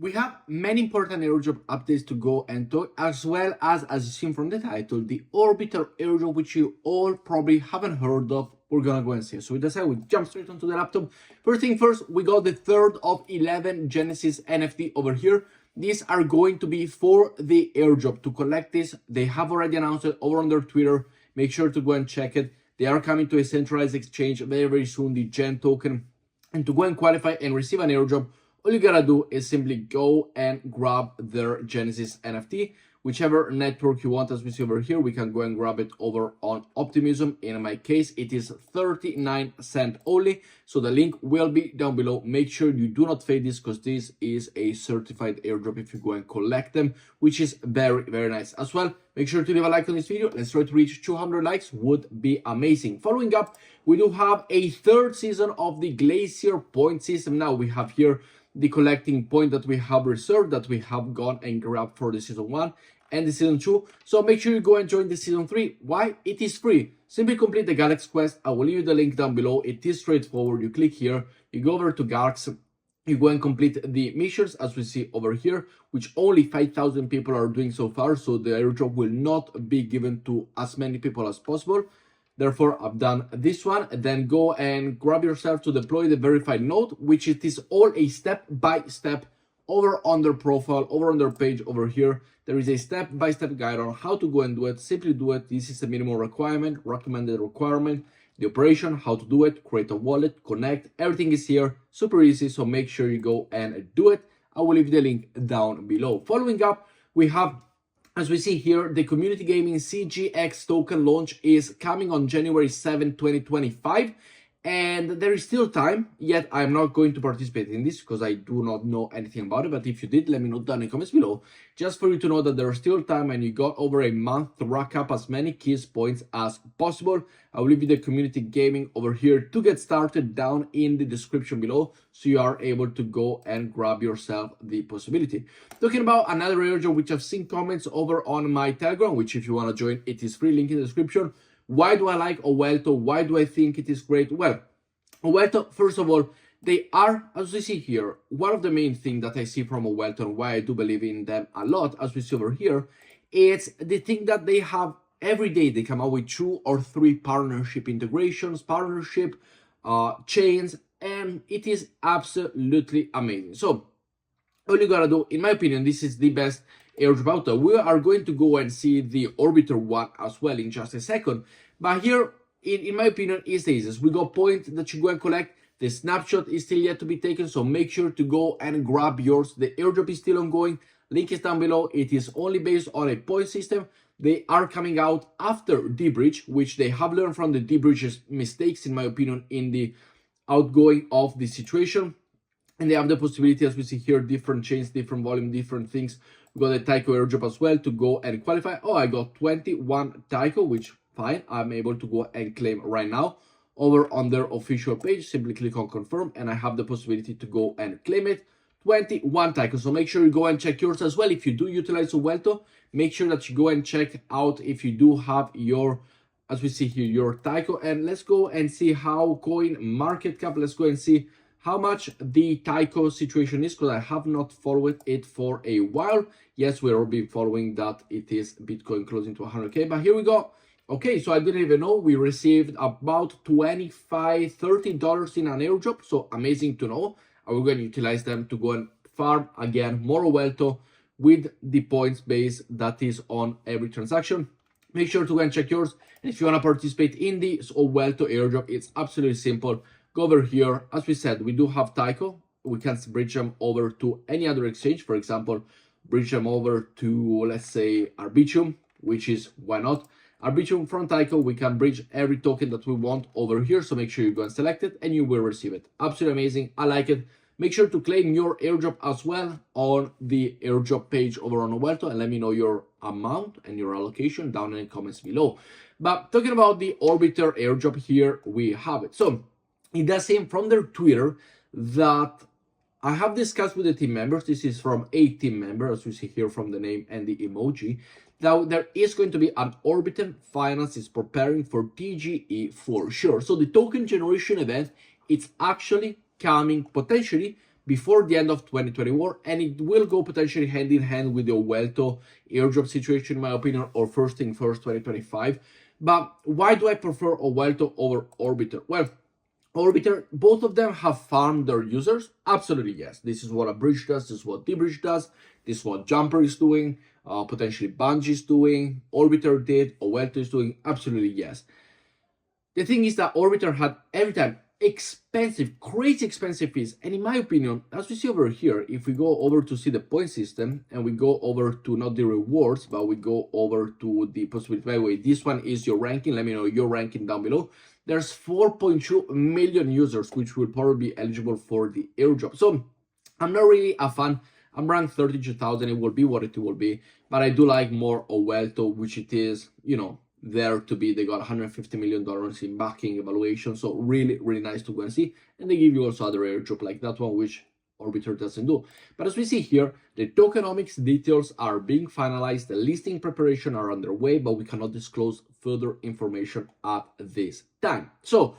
We have many important airdrop updates to go and talk, as well as you've seen from the title, the Orbiter Airdrop, which you all probably haven't heard of. We're gonna go and see. So with that said, we jump straight onto the laptop. First thing first, we got the third of 11 Genesis NFT over here. These are going to be for the airdrop. To collect this, they have already announced it over on their Twitter. Make sure to go and check it. They are coming to a centralized exchange very soon, the Gen token. And to go and qualify and receive an airdrop, all you gotta do is simply go and grab their Genesis NFT, whichever network you want. As we see over here, we can go and grab it over on Optimism. In my case, it is 39 cents only, so the link will be down below. Make sure you do not fade this, because this is a certified airdrop if you go and collect them, which is very nice as well. Make sure to leave a like on this video. Let's try to reach 200 likes, would be amazing. Following up, we do have a third season of the Glacier point system. Now we have here the collecting point that we have reserved, that we have gone and grabbed for the season 1 and the season 2. So make sure you go and join the season 3. Why? It is free. Simply complete the Galaxy quest. I will leave you the link down below. It is straightforward. You click here, you go over to Galaxy, you go and complete the missions as we see over here, which only 5,000 people are doing so far. So the airdrop will not be given to as many people as possible. Therefore, I've done this one. Then go and grab yourself to deploy the verified node, which it is all a step-by-step over on their profile, over on their page over here. There is a step-by-step guide on how to go and do it. Simply do it. This is a minimum requirement, recommended requirement. The operation, how to do it, create a wallet, connect. Everything is here, super easy. So make sure you go and do it. I will leave the link down below. Following up, we have, as we see here, the Community Gaming CGX token launch is coming on January 7, 2025. And there is still time, yet I'm not going to participate in this because I do not know anything about it. But if you did, let me know down in the comments below, just for you to know that there is still time and you got over a month to rack up as many keys points as possible. I will leave you the Community Gaming over here to get started down in the description below, so you are able to go and grab yourself the possibility. Talking about another airdrop, which I've seen comments over on my Telegram, which if you want to join, it is free, link in the description. Why do I like Owlto? Why do I think it is great? Well, Owlto, first of all, they are, as we see here, one of the main things that I see from Owlto and why I do believe in them a lot, as we see over here, is the thing that they have every day. They come out with 2 or 3 partnership integrations, chains, and it is absolutely amazing. So all you gotta do, in my opinion, this is the best airdrop out there. We are going to go and see the Orbiter one as well in just a second. But here, in my opinion, is the easiest. We got point that you go and collect. The snapshot is still yet to be taken, so make sure to go and grab yours. The airdrop is still ongoing. Link is down below. It is only based on a point system. They are coming out after D-Bridge, which they have learned from the D-Bridge's mistakes, in my opinion, in the outgoing of the situation. And they have the possibility, as we see here, different chains, different volume, different things. We got a Tycho airdrop as well to go and qualify. Oh, I got 21 Tycho, which fine. I'm able to go and claim right now over on their official page. Simply click on confirm and I have the possibility to go and claim it. 21 Tycho. So make sure you go and check yours as well. If you do utilize Owlto, make sure that you go and check out if you do have your, as we see here, your Tycho. And let's go and see how coin market cap. Let's go and see how much the Tycho situation is, because I have not followed it for a while. Yes, we're all been following that it is Bitcoin closing to 100K, but here we go. Okay, so I didn't even know we received about $25, $30 in an airdrop. So amazing to know. I will go and utilize them to go and farm again more Owlto with the points base that is on every transaction. Make sure to go and check yours. And if you want to participate in the Owlto airdrop, it's absolutely simple. Go over here. As we said, we do have Tycho. We can bridge them over to any other exchange. For example, bridge them over to, let's say, Arbitrum, which is, why not? Arbitrum from Tycho, we can bridge every token that we want over here. So make sure you go and select it and you will receive it. Absolutely amazing. I like it. Make sure to claim your airdrop as well on the airdrop page over on Owlto, and let me know your amount and your allocation down in the comments below. But talking about the Orbiter airdrop, here we have it. So it does seem from their Twitter that I have discussed with the team members. This is from a team member, as we see here from the name and the emoji. Now, there is going to be an Orbiter Finance is preparing for TGE for sure. So the token generation event, it's actually coming potentially before the end of 2024, and it will go potentially hand in hand with the Owlto airdrop situation, in my opinion, or first thing first 2025. But why do I prefer Owlto over Orbiter? Well, Orbiter, both of them have farmed their users. Absolutely yes. This is what a bridge does. This is what D-Bridge does. This is what Jumper is doing. Potentially Bungie is doing. Orbiter did. Owlto is doing. Absolutely yes. The thing is that Orbiter had every time expensive, crazy expensive fees. And in my opinion, as we see over here, if we go over to see the point system and we go over to not the rewards, but we go over to the possibility, by the way, this one is your ranking. Let me know your ranking down below. There's 4.2 million users, which will probably be eligible for the airdrop. So I'm not really a fan. I'm ranked 32,000. It will be what it will be. But I do like more Owlto, which it is, you know, there to be. They got $150 million in backing evaluation. So really, really nice to go and see. And they give you also other airdrop like that one, which Orbiter doesn't do. But as we see here, the tokenomics details are being finalized. The listing preparation are underway, but we cannot disclose further information at this time. So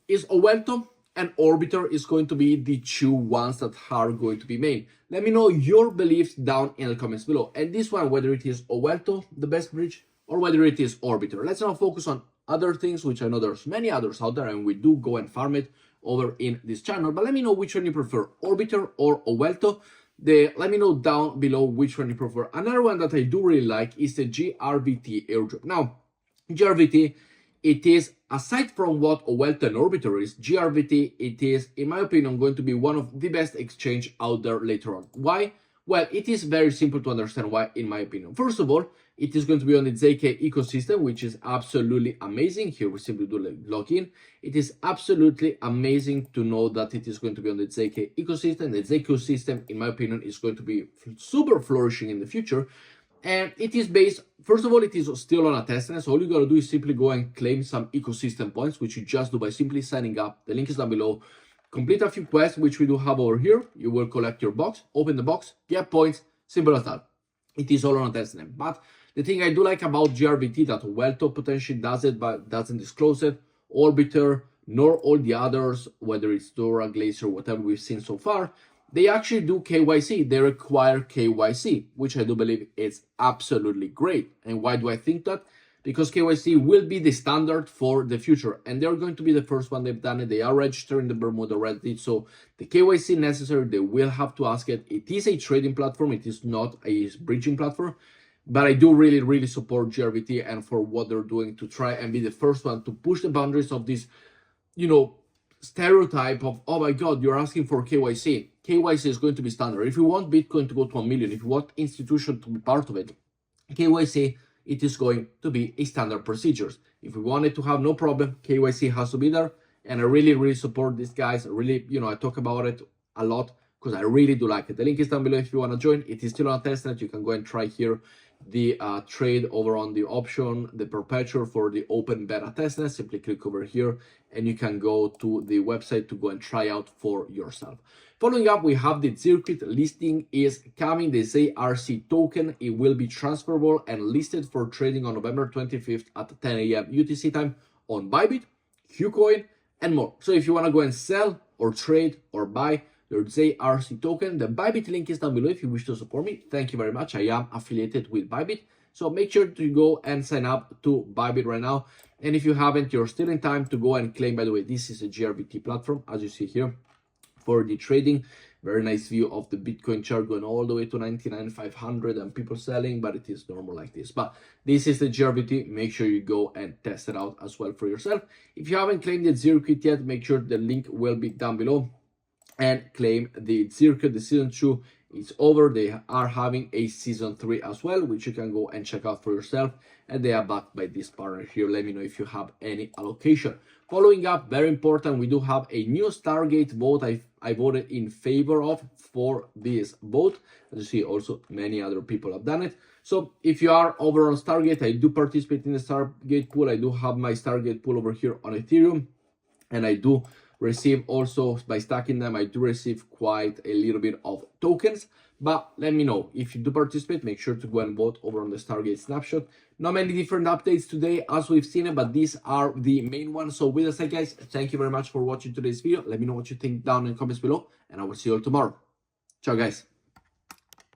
is Owlto and Orbiter is going to be the two ones that are going to be made. Let me know your beliefs down in the comments below. And this one, whether it is Owlto, the best bridge, or whether it is Orbiter. Let's now focus on other things, which I know there's many others out there, and we do go and farm it over in this channel. But let me know which one you prefer, Orbiter or Owlto. Let me know down below which one you prefer. Another one that I do really like is the GRVT airdrop. Now, GRVT, it is, aside from what Owlto and Orbiter is, GRVT, it is, in my opinion, going to be one of the best exchange out there later on. Why? Well, it is very simple to understand why, in my opinion. First of all, it is going to be on the ZK ecosystem, which is absolutely amazing. Here we simply do login. It is absolutely amazing to know that it is going to be on the ZK ecosystem. The ZK ecosystem, in my opinion, is going to be super flourishing in the future. And it is based, first of all, it is still on a testnet. So all you got to do is simply go and claim some ecosystem points, which you just do by simply signing up. The link is down below. Complete a few quests, which we do have over here. You will collect your box, open the box, get points, simple as that. It is all on a testnet. But the thing I do like about GRVT that Owlto potentially does it, but doesn't disclose it, Orbiter, nor all the others, whether it's Dora, Glacier, whatever we've seen so far, they actually do KYC. They require KYC, which I do believe is absolutely great. And why do I think that? Because KYC will be the standard for the future, and they're going to be the first one. They've done it. They are registering the Bermuda Reddit, so the KYC necessary, they will have to ask it. It is a trading platform. It is not a bridging platform, but I do really, really support GRVT and for what they're doing to try and be the first one to push the boundaries of this, you know, stereotype of, oh my God, you're asking for KYC. KYC is going to be standard. If you want Bitcoin to go to 1 million, if you want institution to be part of it, KYC, it is going to be a standard procedures. If we want it to have no problem, KYC has to be there. And I really, really support these guys. I really, you know, I talk about it a lot because I really do like it. The link is down below if you want to join. It is still on testnet. You can go and try here the trade over on the option, the perpetual for the open beta testnet. Simply click over here and you can go to the website to go and try out for yourself. Following up, we have the Zircuit listing is coming. The ZRC token, it will be transferable and listed for trading on November 25th at 10 a.m. UTC time on ByBit, KuCoin, and more. So if you want to go and sell or trade or buy your ZRC token, the ByBit link is down below if you wish to support me. Thank you very much. I am affiliated with ByBit. So make sure to go and sign up to ByBit right now. And if you haven't, you're still in time to go and claim. By the way, this is a GRVT platform, as you see here. For the trading, very nice view of the Bitcoin chart going all the way to 99,500 and people selling, but it is normal like this. But this is the GRVT. Make sure you go and test it out as well for yourself. If you haven't claimed the Zircuit yet, make sure the link will be down below and claim the Zircuit. The season 2 is over. They are having a season 3 as well, which you can go and check out for yourself. And they are backed by this partner here. Let me know if you have any allocation. Following up, very important, we do have a new Stargate vote. I voted in favor of for this vote. As you see, also many other people have done it. So if you are over on Stargate, I do participate in the Stargate pool. I do have my Stargate pool over here on Ethereum. And I do receive also, by stacking them, I do receive quite a little bit of tokens. But let me know if you do participate. Make sure to go and vote over on the Stargate snapshot. Not many different updates today as we've seen it, but these are the main ones. So with that said, guys, thank you very much for watching today's video. Let me know what you think down in the comments below, and I will see you all tomorrow. Ciao, guys.